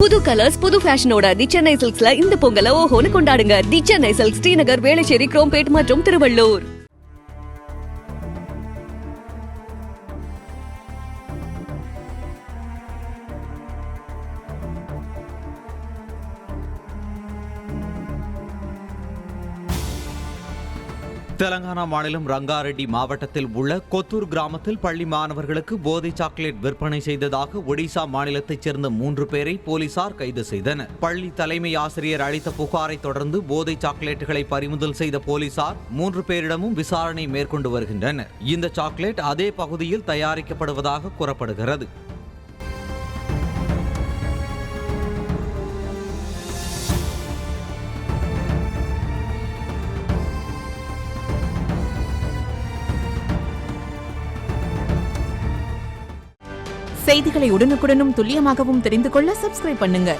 புது கலர்ஸ் புது ஃபேஷனோட தி சென்னை சில்க்ஸ்ல இந்த பொங்கலை ஓஹோன்னு கொண்டாடுங்க. தி சென்னை சில்க்ஸ், ஸ்ரீநகர், வேளச்சேரி, குரோம்பேட் மற்றும் திருவள்ளூர். தெலங்கானா மாநிலம் ரங்காரெட்டி மாவட்டத்தில் உள்ள கொத்தூர் கிராமத்தில் பள்ளி மாணவர்களுக்கு போதை சாக்லேட் விற்பனை செய்ததாக ஒடிசா மாநிலத்தைச் சேர்ந்த 3 பேரை போலீசார் கைது செய்தனர். பள்ளி தலைமை ஆசிரியர் அளித்த புகாரை தொடர்ந்து போதை சாக்லேட்டுகளை பறிமுதல் செய்த போலீசார் 3 பேரிடமும் விசாரணை மேற்கொண்டு வருகின்றனர். இந்த சாக்லேட் அதே பகுதியில் தயாரிக்கப்படுவதாக கூறப்படுகிறது. செய்திகளை உடனுக்குடனும் துல்லியமாகவும் தெரிந்து கொள்ள சப்ஸ்கிரைப் பண்ணுங்க.